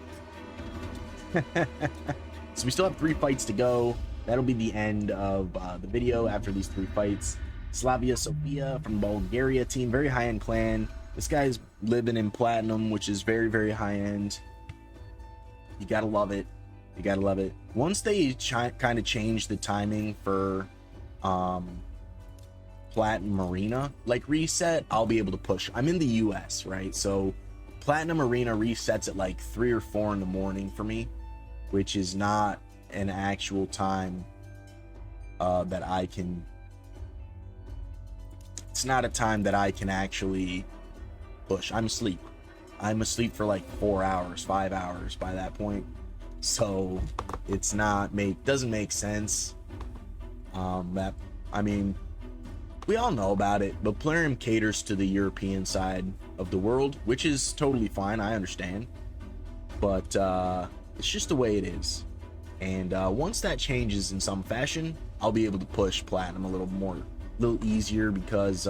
So we still have 3 fights to go. That'll be the end of the video after these 3 fights. Slavia Sofia from Bulgaria team, very high-end clan. This guy's living in Platinum, which is very, very high-end. You gotta love it. You gotta love it. Once they kind of change the timing for Platinum Arena, like reset, I'll be able to push. I'm in the US, right? So Platinum Arena resets at like 3 or 4 in the morning for me, which is not an actual time that I can it's not a time that I can actually push. I'm asleep. I'm asleep for like 4 hours, 5 hours by that point. So it's not doesn't make sense. That, I mean, we all know about it, but Plarium caters to the European side of the world, which is totally fine. I understand, but it's just the way it is. And once that changes in some fashion, I'll be able to push platinum a little easier, because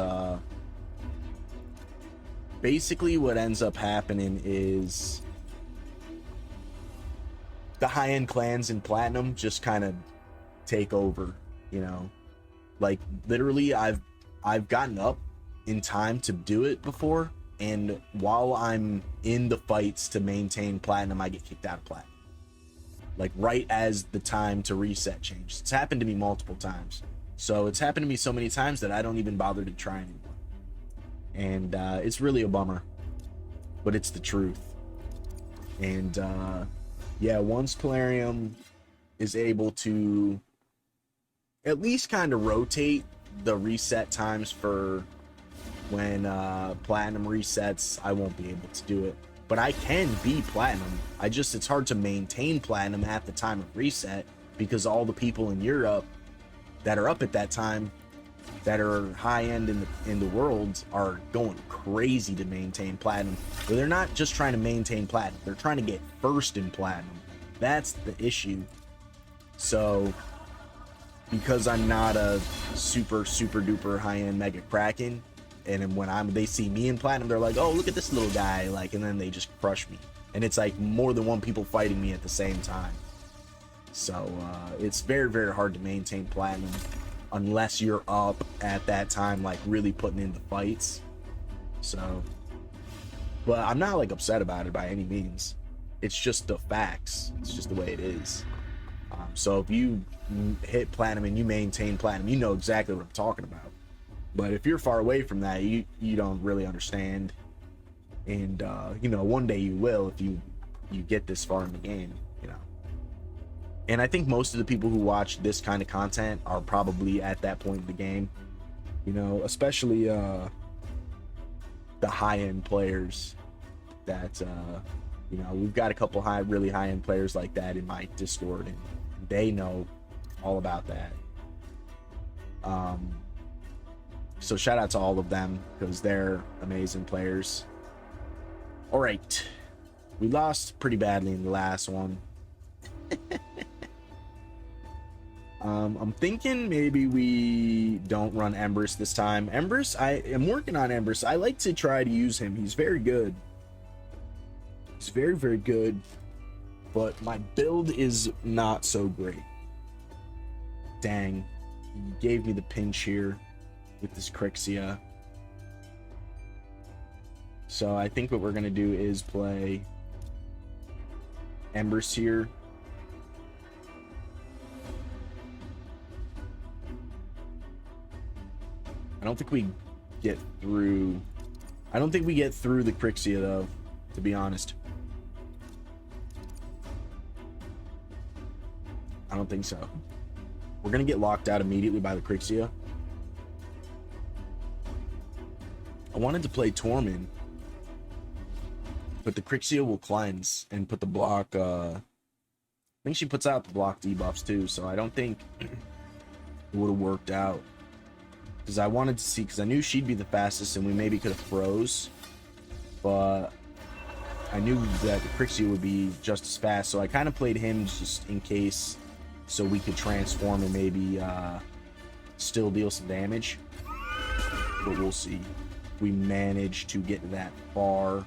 basically what ends up happening is the high-end clans in platinum just kind of take over, you know. Like, literally, I've gotten up in time to do it before, and while I'm in the fights to maintain platinum, I get kicked out of platinum, like right as the time to reset changes. It's happened to me multiple times. So it's happened to me so many times that I don't even bother to try anymore. And it's really a bummer, but it's the truth. And yeah, once Plarium is able to at least kind of rotate the reset times for when platinum resets, I won't be able to do it. But I can be platinum. It's hard to maintain platinum at the time of reset, because all the people in Europe that are up at that time, that are high end in the world, are going crazy to maintain platinum. But they're not just trying to maintain platinum, they're trying to get first in platinum. That's the issue. So because I'm not a super duper high end mega kraken, and when they see me in platinum, they're like, oh, look at this little guy, like, and then they just crush me. And it's like more than one people fighting me at the same time. So it's very hard to maintain platinum unless you're up at that time, like really putting in the fights. So, but I'm not like upset about it by any means. It's just the facts. It's just the way it is. So if you hit platinum and you maintain platinum, you know exactly what I'm talking about. But if you're far away from that, you don't really understand. And you know, one day you will, if you get this far in the game, you know. And I think most of the people who watch this kind of content are probably at that point in the game, you know, especially the high-end players that you know, we've got a couple really high-end players like that in my Discord, and they know all about that. So shout out to all of them, because they're amazing players. All right, we lost pretty badly in the last one. I'm thinking maybe we don't run Embers this time. Embers, I am working on Embers. I like to try to use him. He's very good. He's very good, but my build is not so great. Dang, he gave me the pinch here with this Crixia. So I think what we're gonna do is play Embers here. I don't think we get through the Crixia though, to be honest. I don't think so. We're gonna get locked out immediately by the Crixia. I wanted to play Tormund, but the Crixia will cleanse and put the block, I think she puts out the block debuffs too, so I don't think it would have worked out. Because I wanted to see, because I knew she'd be the fastest and we maybe could have froze, but I knew that the Crixia would be just as fast, so I kind of played him just in case, so we could transform and maybe still deal some damage. But we'll see. We managed to get that far.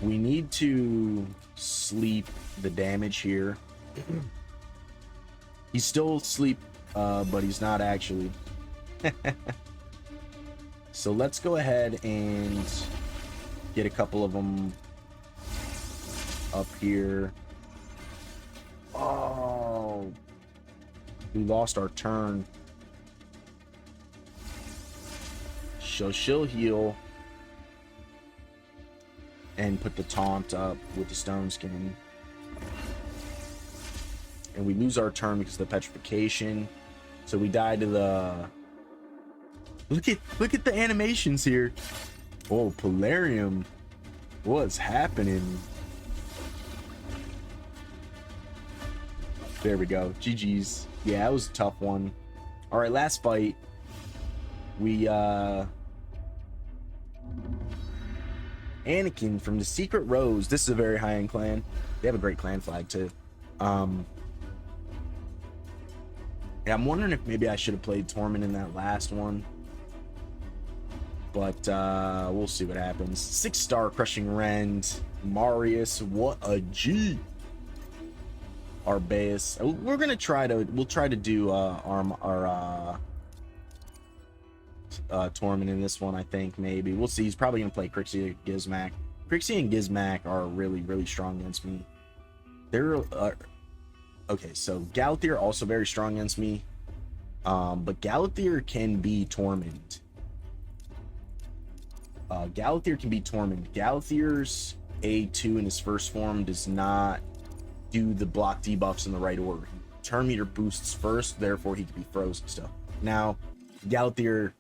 We need to sleep the damage here. He's still asleep, but he's not actually. So let's go ahead and get a couple of them up here. Oh, we lost our turn. So she'll heal and put the taunt up with the stone skin, and we lose our turn because of the petrification. So we die to the Look at the animations here. Oh, Plarium. What's happening? There we go. GG's. Yeah, that was a tough one. All right, last fight. We Anakin from the Secret Rose. This is a very high-end clan. They have a great clan flag too. Yeah, I'm wondering if maybe I should have played Torment in that last one. But we'll see what happens. 6-star Crushing Rend. Marius, what a G. Arbaeus. We're gonna try to do our Torment in this one, I think. Maybe we'll see. He's probably gonna play Crixie or Gizmac. Crixie and Gizmac are really strong against me. They're okay, so Galathier also very strong against me. But Galathier can be Torment. Galathier can be Torment. Galathier's A2 in his first form does not do the block debuffs in the right order. Turn meter boosts first, therefore he can be frozen stuff. Now, Galathier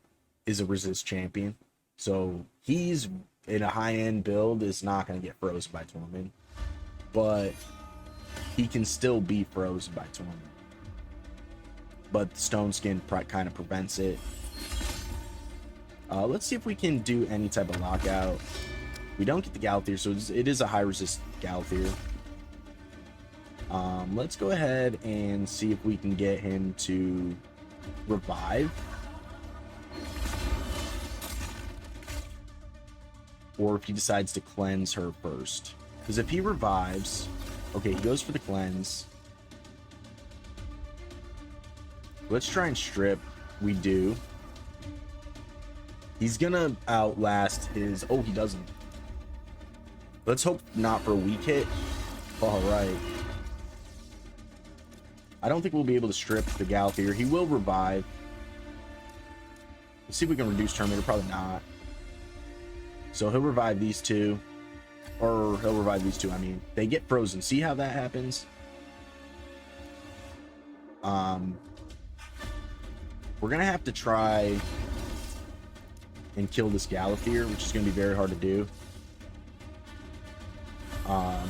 is a resist champion, so he's in a high-end build is not going to get frozen by Torment, but he can still be frozen by Torment. But Stone Skin kind of prevents it. Let's see if we can do any type of lockout. We don't get the Galathier, so it is a high resist Galathier. Let's go ahead and see if we can get him to revive. Or if he decides to cleanse her first. Because if he revives... Okay, he goes for the cleanse. Let's try and strip. We do. He's gonna outlast his... Oh, he doesn't. Let's hope not for a weak hit. Alright. I don't think we'll be able to strip the Galathier. He will revive. Let's see if we can reduce turn meter. Probably not. So he'll revive these two. Or he'll revive these two, I mean. They get frozen. See how that happens? We're going to have to try and kill this Galathier, which is going to be very hard to do.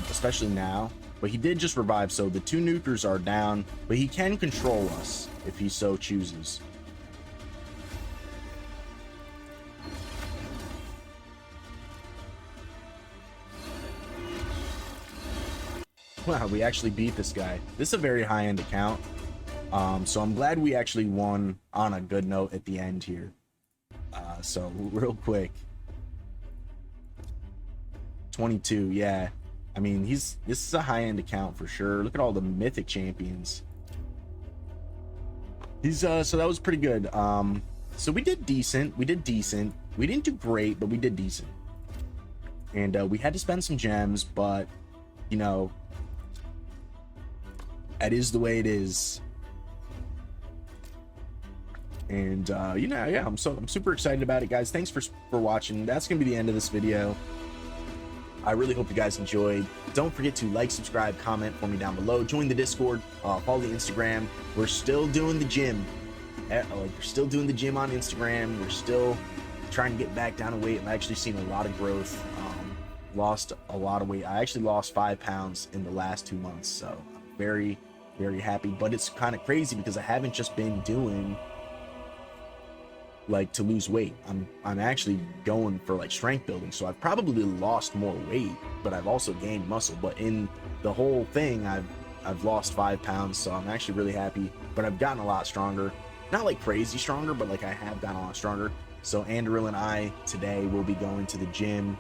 Especially now. But he did just revive, so the 2 nukers are down. But he can control us if he so chooses. Wow, we actually beat this guy. This is a very high-end account. So I'm glad we actually won on a good note at the end here. So real quick. 22, yeah. I mean, this is a high-end account for sure. Look at all the mythic champions. So that was pretty good. So we did decent. We didn't do great, but we did decent. And we had to spend some gems, but you know, that is the way it is. And you know, yeah, I'm super excited about it, guys. Thanks for watching. That's gonna be the end of this video. I really hope you guys enjoyed. Don't forget to like, subscribe, comment for me down below. Join the Discord, follow the Instagram. We're still doing the gym. We're still doing the gym on Instagram. We're still trying to get back down to weight. I've actually seen a lot of growth. Lost a lot of weight. I actually lost 5 pounds in the last 2 months. So I'm very, very happy. But it's kind of crazy because I haven't just been doing like to lose weight. I'm actually going for like strength building, so I've probably lost more weight, but I've also gained muscle. But in the whole thing, I've lost 5 pounds, so I'm actually really happy. But I've gotten a lot stronger, not like crazy stronger, but like I have gotten a lot stronger. So Andrew and I today will be going to the gym.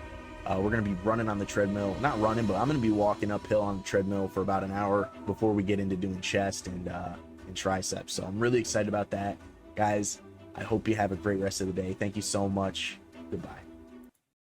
We're gonna be running on the treadmill, not running, but I'm gonna be walking uphill on the treadmill for about an hour before we get into doing chest and triceps. So I'm really excited about that, guys. I hope you have a great rest of the day. Thank you so much. Goodbye.